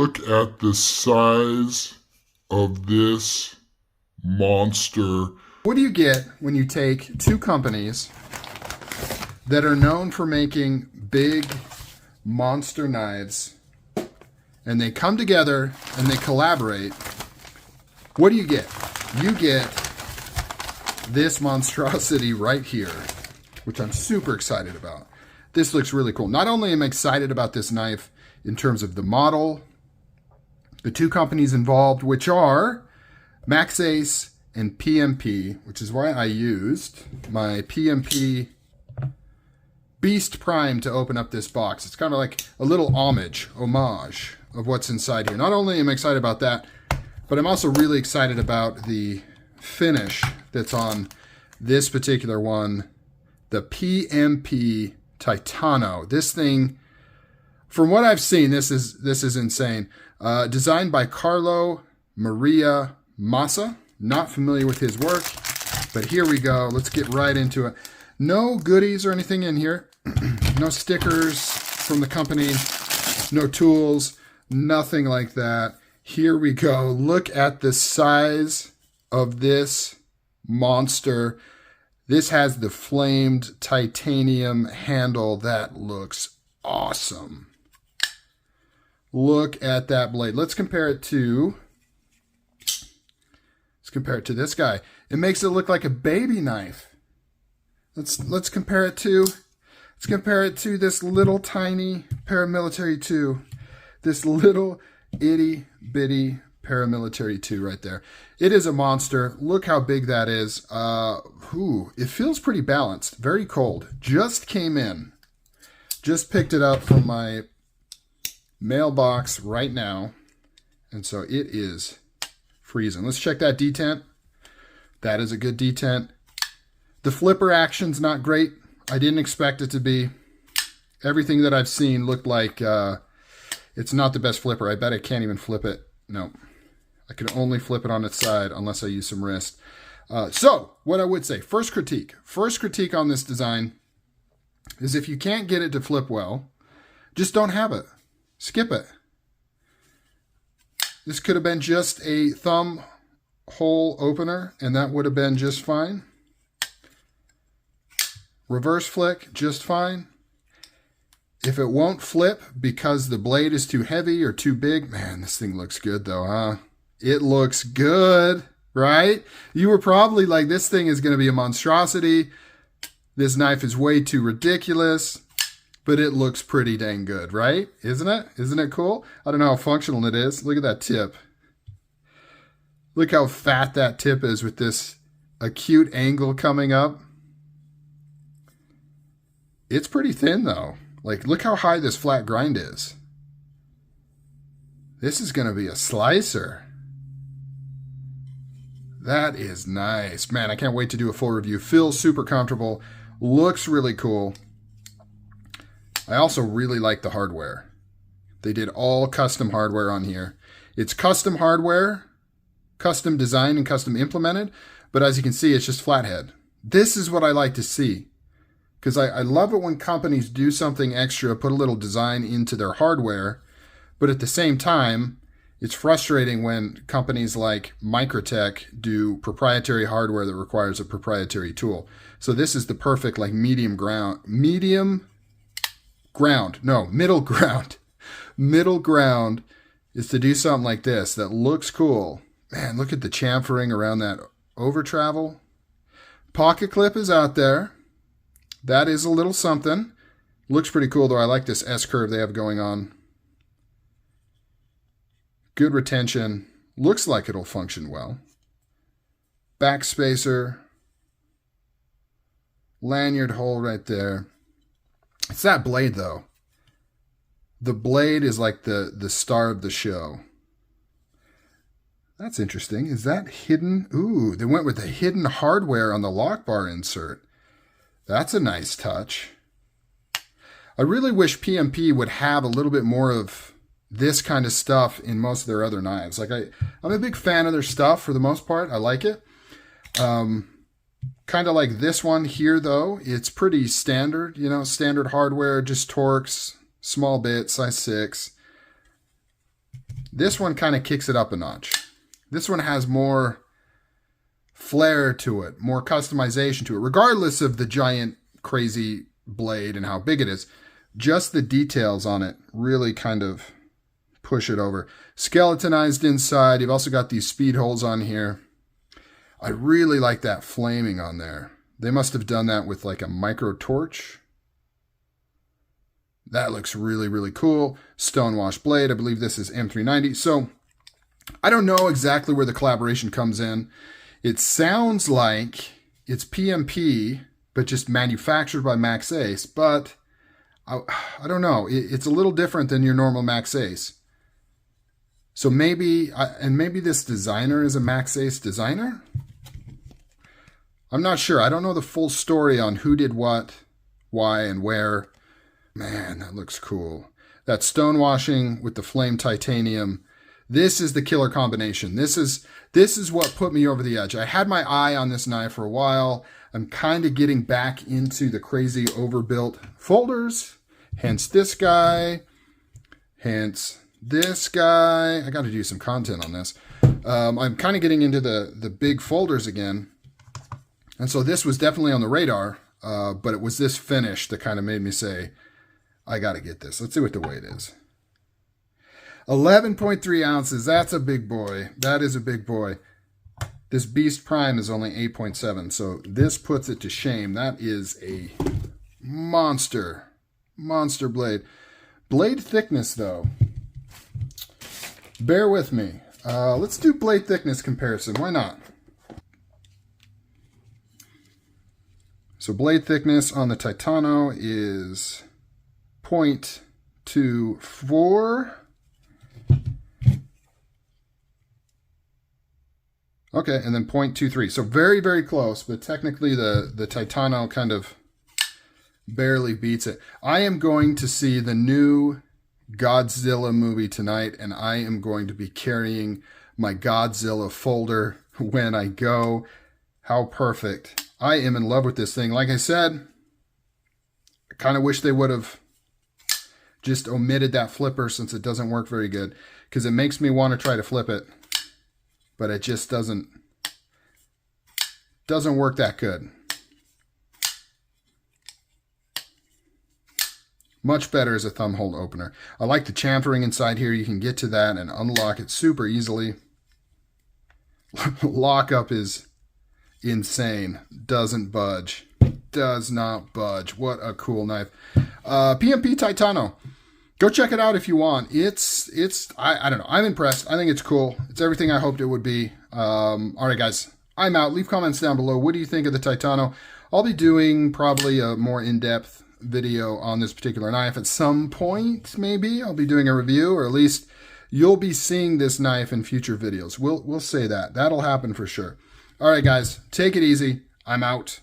Look at the size of this monster. What do you get when you take two companies that are known for making big monster knives and they come together and they collaborate? What do you get? You get this monstrosity right here, which I'm super excited about. This looks really cool. Not only am I excited about this knife in terms of the model, the two companies involved, which are MaxAce and PMP, which is why I used my PMP Beast Prime to open up this box. It's kind of like a little homage of what's inside here. Not only am I excited about that, but I'm also really excited about the finish that's on this particular one, the PMP Titano. This thing, from what I've seen, this is insane. Designed by Carlo Maria Massa. Not familiar with his work, but here we go. Let's get right into it. No goodies or anything in here. No stickers from the company. No tools. Nothing like that. Here we go. Look at the size of this monster. This has the flamed titanium handle. That looks awesome. Look at that blade. Let's compare it to this guy. It makes it look like a baby knife. Let's compare it to this little tiny paramilitary 2. This little itty bitty paramilitary 2 right there. It is a monster. Look how big that is. It feels pretty balanced. Very cold. Just came in. Just picked it up from my mailbox right now. And so it is freezing. Let's check that detent. That is a good detent. The flipper action's not great. I didn't expect it to be. Everything that I've seen looked like it's not the best flipper. I bet I can't even flip it. No. I can only flip it on its side unless I use some wrist. So, what I would say, first critique on this design is if you can't get it to flip well, just don't have it. Skip it. This could have been just a thumb hole opener, and that would have been just fine. Reverse flick, just fine. If it won't flip because the blade is too heavy or too big, man, this thing looks good though, huh? It looks good, right? You were probably like, this thing is going to be a monstrosity. This knife is way too ridiculous, but it looks pretty dang good, right? Isn't it? Isn't it cool? I don't know how functional it is. Look at that tip. Look how fat that tip is with this acute angle coming up. It's pretty thin though. Like, look how high this flat grind is. This is going to be a slicer. That is nice. Man, I can't wait to do a full review. Feels super comfortable. Looks really cool. I also really like the hardware. They did all custom hardware on here. It's custom hardware, custom designed and custom implemented, but as you can see, it's just flathead. This is what I like to see. Because I love it when companies do something extra, put a little design into their hardware, but at the same time, it's frustrating when companies like Microtech do proprietary hardware that requires a proprietary tool. So this is the perfect like middle ground. Middle ground is to do something like this that looks cool. Man, look at the chamfering around that over travel. Pocket clip is out there. That is a little something. Looks pretty cool though. I like this S-curve they have going on. Good retention. Looks like it'll function well. Back spacer. Lanyard hole right there. It's that blade though. The blade is like the star of the show. That's interesting. Is that hidden? Ooh, they went with the hidden hardware on the lock bar insert. That's a nice touch. I really wish PMP would have a little bit more of this kind of stuff in most of their other knives. Like I'm a big fan of their stuff for the most part. I like it. Kind of like this one here though. It's pretty standard, you know, standard hardware, just Torx, small bit, size 6. This one kind of kicks it up a notch. This one has more flair to it, more customization to it, regardless of the giant crazy blade and how big it is. Just the details on it really kind of push it over. Skeletonized inside. You've also got these speed holes on here. I really like that flaming on there. They must have done that with like a micro torch. That looks really, really cool. Stonewash blade. I believe this is M390. So I don't know exactly where the collaboration comes in. It sounds like it's PMP, but just manufactured by Max Ace. But I don't know. It's a little different than your normal Max Ace. So maybe this designer is a Max Ace designer? I'm not sure. I don't know the full story on who did what, why, and where. Man, that looks cool. That stonewashing with the flame titanium. This is the killer combination. This is what put me over the edge. I had my eye on this knife for a while. I'm kind of getting back into the crazy overbuilt folders. Hence this guy. Hence this guy. I got to do some content on this. I'm kind of getting into the big folders again. And so this was definitely on the radar, but it was this finish that kind of made me say, I got to get this. Let's see what the weight is. 11.3 ounces. That's a big boy. That is a big boy. This Beast Prime is only 8.7, so this puts it to shame. That is a monster blade. Blade thickness, though. Bear with me. Let's do blade thickness comparison. Why not? So blade thickness on the Titano is 0.24. Okay, and then 0.23. So very, very close, but technically the Titano kind of barely beats it. I am going to see the new Godzilla movie tonight, and I am going to be carrying my Godzilla folder when I go. How perfect. I am in love with this thing. Like I said, I kind of wish they would have just omitted that flipper since it doesn't work very good, because it makes me want to try to flip it, but it just doesn't work that good. Much better as a thumb hold opener. I like the chamfering inside here. You can get to that and unlock it super easily. Lockup is insane. Doesn't budge. Does not budge. What a cool knife. PMP Titano. Go check it out if you want. I don't know. I'm impressed. I think it's cool. It's everything I hoped it would be. All right, guys. I'm out. Leave comments down below. What do you think of the Titano? I'll be doing probably a more in-depth video on this particular knife at some point. Maybe I'll be doing a review, or at least you'll be seeing this knife in future videos. We'll say that. That'll happen for sure. All right, guys. Take it easy. I'm out.